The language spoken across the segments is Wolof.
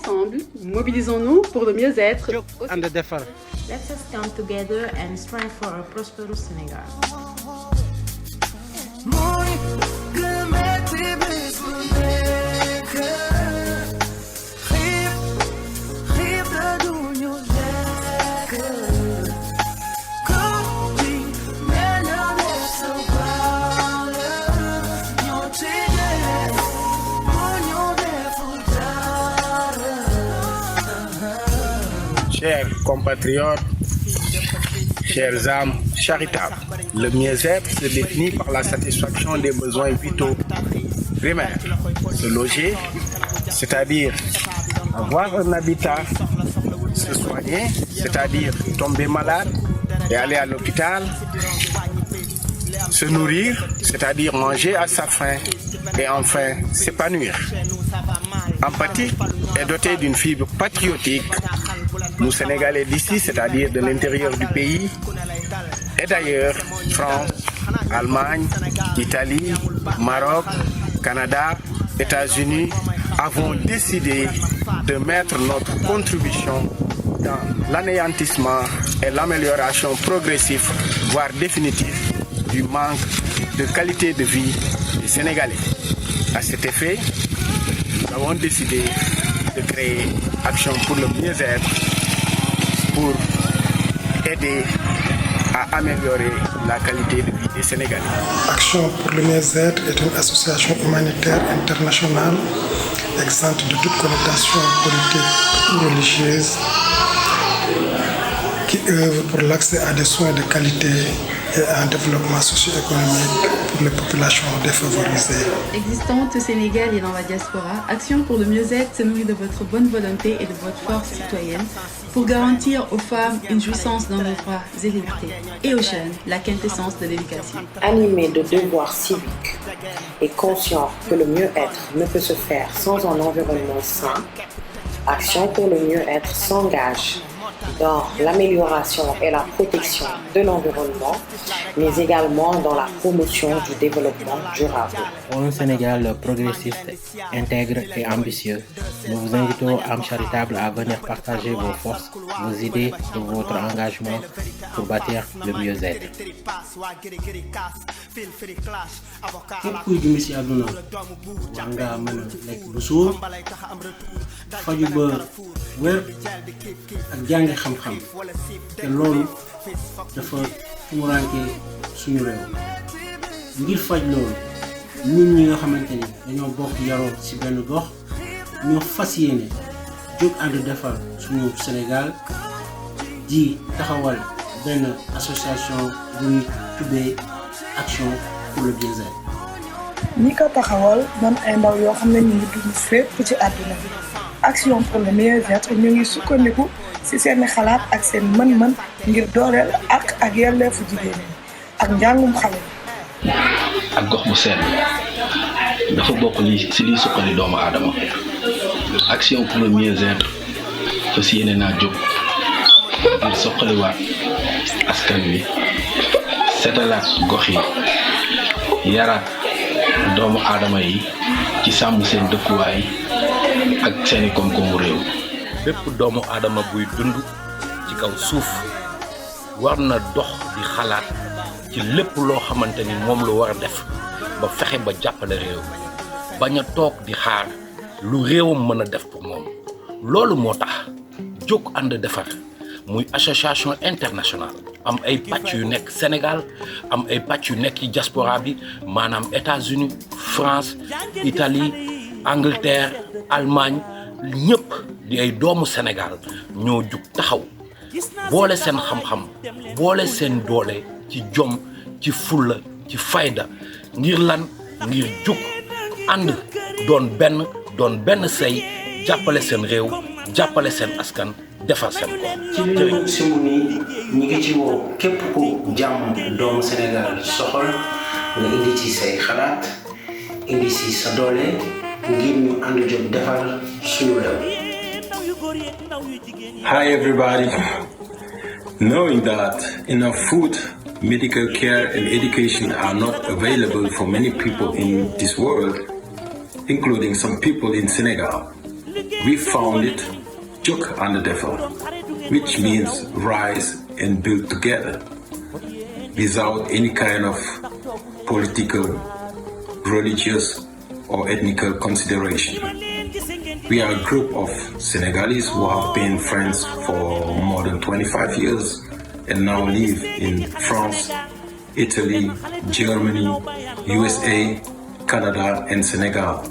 Ensemble, mobilisons-nous pour le mieux-être. Let us come together and strive for a prosperous Senegal. Chers compatriotes, chers âmes charitables, le mieux-être se définit par la satisfaction des besoins vitaux primaires. Se loger, c'est-à-dire avoir un habitat, se soigner, c'est-à-dire tomber malade et aller à l'hôpital, se nourrir, c'est-à-dire manger à sa faim, et enfin s'épanouir. Empathique et doté d'une fibre patriotique, nous Sénégalais d'ici, c'est-à-dire de l'intérieur du pays, et d'ailleurs, France, Allemagne, Italie, Maroc, Canada, États-Unis, avons décidé de mettre notre contribution dans l'anéantissement et l'amélioration progressive, voire définitive, du manque de qualité de vie des Sénégalais. À cet effet, nous avons décidé de créer Action pour le mieux-être pour aider à améliorer la qualité de vie des Sénégalais. Action pour le mieux-être est une association humanitaire internationale exempte de toute connotation politique ou religieuse qui œuvre pour l'accès à des soins de qualité et à un développement socio-économique pour les populations défavorisées. Existante au Sénégal et dans la diaspora, Action pour le mieux-être se nourrit de votre bonne volonté et de votre force citoyenne pour garantir aux femmes une jouissance dans leurs droits et libertés, et aux jeunes la quintessence de l'éducation. Animé de devoirs civiques et conscient que le mieux-être ne peut se faire sans un environnement sain, Action pour le mieux-être s'engage dans l'amélioration et la protection de l'environnement, mais également dans la promotion du développement durable. Pour un Sénégal progressiste, intègre et ambitieux, nous vous invitons, âmes charitables, à venir partager vos forces, vos idées et votre engagement pour bâtir le mieux-être. képp kuy dund ci àdduna war ngaa mën a lekk bu suur faju ba wér ak jàngi xam-xam te loolu dafa tumuraanke suñu réew ngir faj loolu ñun ñi nga xamante ni dañoo bokk yaroo ci benn gox ñoo fas yéene jóg ànd defar suñu Sénégal di taxawal benn association bu ñuy tuddee Action pour le bien-être. ñi ko taxawal doon ay ndaw yoo xam ne ñu ngi dund fépp ci àdduna bi Action pour le mieux-être ñu ngi sukkandiku ci seen xalaat ak seen mën-mën ngir dooleel ak yelleefu jigéen ñi ak njàngum xale yi. ak gox bu seen dafa bokk ci liy suqali doomu aadama Action pour le mieux-être fas yéene naa jóg ngir suqaliwaat askan wi setalaat gox yi yaraat doomu aadama yi ci sàmm seen dëkkuwaay ak seeni koom-koomu réew. bépp doomu aadama buy dund ci kaw suuf war na dox di xalaat ci lépp loo xamante ni moom lu war a def ba fexe ba jàppale réew bañ a toog di xaar lu réewam mën a def pour moom loolu moo tax jóg ànd defar muy association internationale am ay pàcc yu nekk Sénégal am ay pàcc yu nekk ci diaspora bi maanaam États-Unis France Italie Angleterre Allemagne ñëpp di ay doomu Sénégal ñoo jug taxaw boole seen xam-xam boole seen doole ci jom ci fulla ci fayda ngir lan ngir jug ànd doon benn say jàppale seen réew jàppale seen askan defar seen ko. ci li ñu simu nii ñi ngi ci woo képp ku jàmm doomu Sénégal soxal nga indi ci say xalaat indi ci sa doole ngir ñu ànd jóg defar suñu réew. Hi everybody. Knowing that enough food, medical care and education are not available for many people in this world, including some people in Senegal, we founded Juk and the Devil, which means rise and build together, without any kind of political, religious, or ethnical consideration. We are a group of Senegalese who have been friends for more than 25 years and now live in France, Italy, Germany, USA, Canada, and Senegal.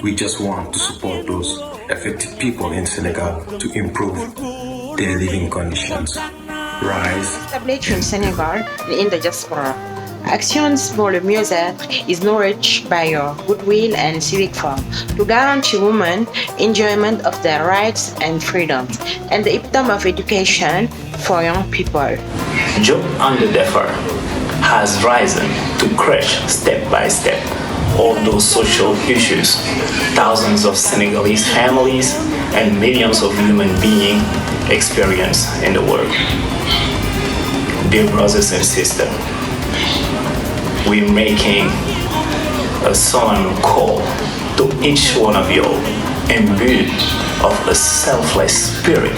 We just want to support those affected people in Senegal to improve their living conditions. Rise. Established in Senegal and in the diaspora, Actions pour le Mieux-être is nourished by your goodwill and civic form to guarantee women enjoyment of their rights and freedoms and the epitome of education for young people. Juk and the Devil has risen to crush step by step all those social issues thousands of Senegalese families and millions of human beings experience in the world. Dear brothers and sisters, we're making a solemn call to each one of you, imbued of a selfless spirit,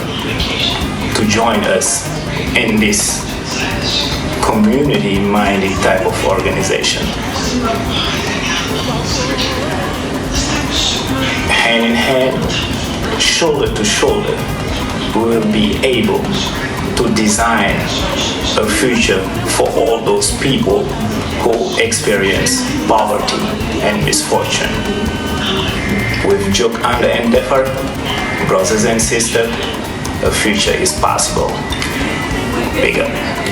to join us in this community-minded type of organization. Hand in hand, shoulder to shoulder, we will be able to design a future for all those people who experience poverty and misfortune. With Juk and the Devil, brothers and sisters, a future is possible. Big up.